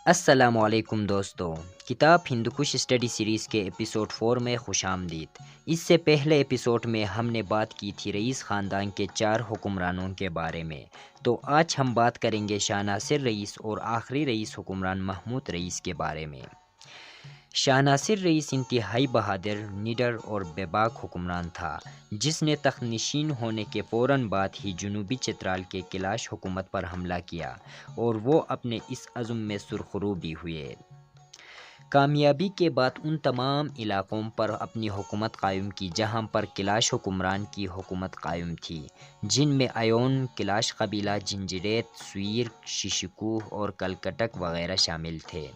السلام علیکم دوستو، کتاب ہندوکش اسٹڈی سیریز کے ایپیسوڈ 4 میں خوش آمدید۔ اس سے پہلے ایپیسوڈ میں ہم نے بات کی تھی رئیس خاندان کے 4 حکمرانوں کے بارے میں، تو آج ہم بات کریں گے شاہ ناصر رئیس اور آخری رئیس حکمران محمود رئیس کے بارے میں۔ شاہ ناصر رئیس انتہائی بہادر، نڈر اور بے باک حکمران تھا، جس نے تخت نشین ہونے کے فوراً بعد ہی جنوبی چترال کے کیلاش حکومت پر حملہ کیا اور وہ اپنے اس عزم میں سرخرو بھی ہوئے۔ کامیابی کے بعد ان تمام علاقوں پر اپنی حکومت قائم کی جہاں پر کیلاش حکمران کی حکومت قائم تھی، جن میں ایون، کیلاش قبیلہ، جنجیریت، سویر، ششکوہ اور کلکٹک وغیرہ شامل تھے۔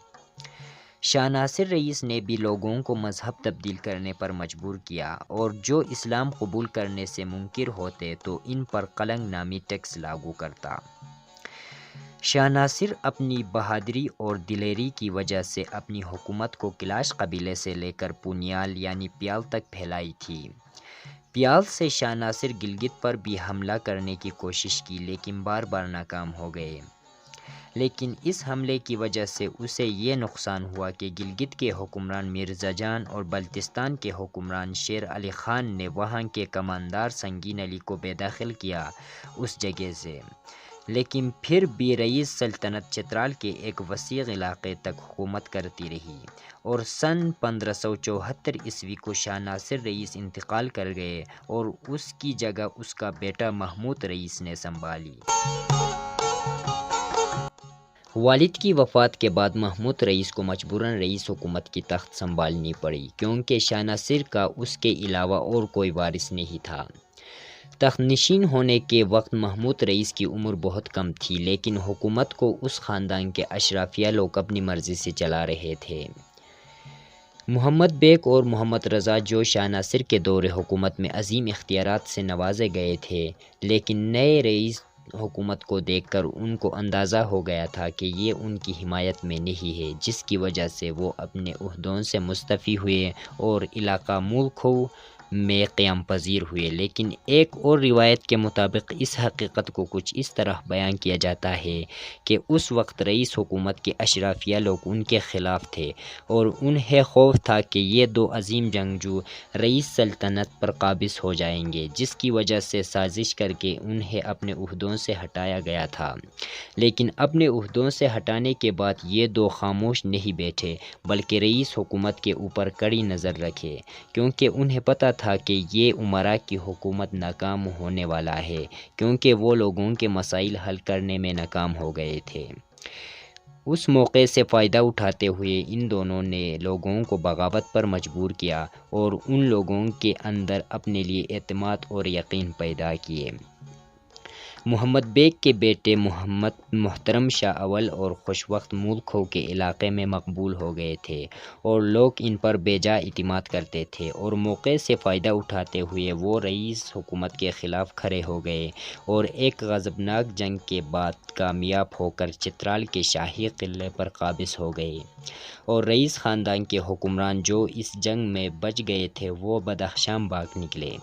شاہ ناصر رئیس نے بھی لوگوں کو مذہب تبدیل کرنے پر مجبور کیا اور جو اسلام قبول کرنے سے منکر ہوتے تو ان پر قلنگ نامی ٹیکس لاگو کرتا۔ شاہ ناصر اپنی بہادری اور دلیری کی وجہ سے اپنی حکومت کو کیلاش قبیلے سے لے کر پونیال یعنی پیال تک پھیلائی تھی۔ پیال سے شاہ ناصر گلگت پر بھی حملہ کرنے کی کوشش کی لیکن بار بار ناکام ہو گئے، لیکن اس حملے کی وجہ سے اسے یہ نقصان ہوا کہ گلگت کے حکمران مرزا جان اور بلتستان کے حکمران شیر علی خان نے وہاں کے کماندار سنگین علی کو بے دخل کیا اس جگہ سے، لیکن پھر بھی رئیس سلطنت چترال کے ایک وسیع علاقے تک حکومت کرتی رہی اور سن 1574 کو شاہ ناصر رئیس انتقال کر گئے اور اس کی جگہ اس کا بیٹا محمود رئیس نے سنبھالی۔ والد کی وفات کے بعد محمود رئیس کو مجبوراً رئیس حکومت کی تخت سنبھالنی پڑی کیونکہ شاہ ناصر کا اس کے علاوہ اور کوئی وارث نہیں تھا۔ تخت نشین ہونے کے وقت محمود رئیس کی عمر بہت کم تھی لیکن حکومت کو اس خاندان کے اشرافیہ لوگ اپنی مرضی سے چلا رہے تھے۔ محمد بیگ اور محمد رضا جو شاہ ناصر کے دور حکومت میں عظیم اختیارات سے نوازے گئے تھے، لیکن نئے رئیس حکومت کو دیکھ کر ان کو اندازہ ہو گیا تھا کہ یہ ان کی حمایت میں نہیں ہے، جس کی وجہ سے وہ اپنے عہدوں سے مستعفی ہوئے اور علاقہ مولکھو میں قیام پذیر ہوئے۔ لیکن ایک اور روایت کے مطابق اس حقیقت کو کچھ اس طرح بیان کیا جاتا ہے کہ اس وقت رئیس حکومت کے اشرافیہ لوگ ان کے خلاف تھے اور انہیں خوف تھا کہ یہ دو عظیم جنگجو رئیس سلطنت پر قابض ہو جائیں گے، جس کی وجہ سے سازش کر کے انہیں اپنے عہدوں سے ہٹایا گیا تھا۔ لیکن اپنے عہدوں سے ہٹانے کے بعد یہ دو خاموش نہیں بیٹھے بلکہ رئیس حکومت کے اوپر کڑی نظر رکھے، کیونکہ انہیں پتہ تھا کہ یہ امراء کی حکومت ناکام ہونے والا ہے کیونکہ وہ لوگوں کے مسائل حل کرنے میں ناکام ہو گئے تھے۔ اس موقع سے فائدہ اٹھاتے ہوئے ان دونوں نے لوگوں کو بغاوت پر مجبور کیا اور ان لوگوں کے اندر اپنے لیے اعتماد اور یقین پیدا کیے۔ محمد بیگ کے بیٹے محمد محترم شاہ اول اور خوشوقت مولکھو کے علاقے میں مقبول ہو گئے تھے اور لوگ ان پر بے جا اعتماد کرتے تھے اور موقع سے فائدہ اٹھاتے ہوئے وہ رئیس حکومت کے خلاف کھڑے ہو گئے اور ایک غضبناک جنگ کے بعد کامیاب ہو کر چترال کے شاہی قلعے پر قابض ہو گئے اور رئیس خاندان کے حکمران جو اس جنگ میں بچ گئے تھے وہ بدخشاں بھاگ نکلے۔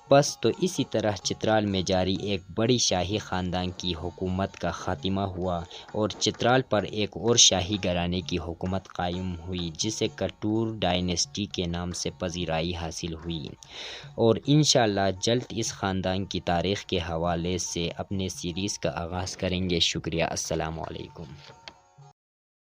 بس تو اسی طرح چترال میں جاری ایک بڑی شاہی خاندان کی حکومت کا خاتمہ ہوا اور چترال پر ایک اور شاہی گھرانے کی حکومت قائم ہوئی جسے کٹور ڈائنیسٹی کے نام سے پذیرائی حاصل ہوئی، اور انشاءاللہ جلد اس خاندان کی تاریخ کے حوالے سے اپنے سیریز کا آغاز کریں گے۔ شکریہ، السلام علیکم۔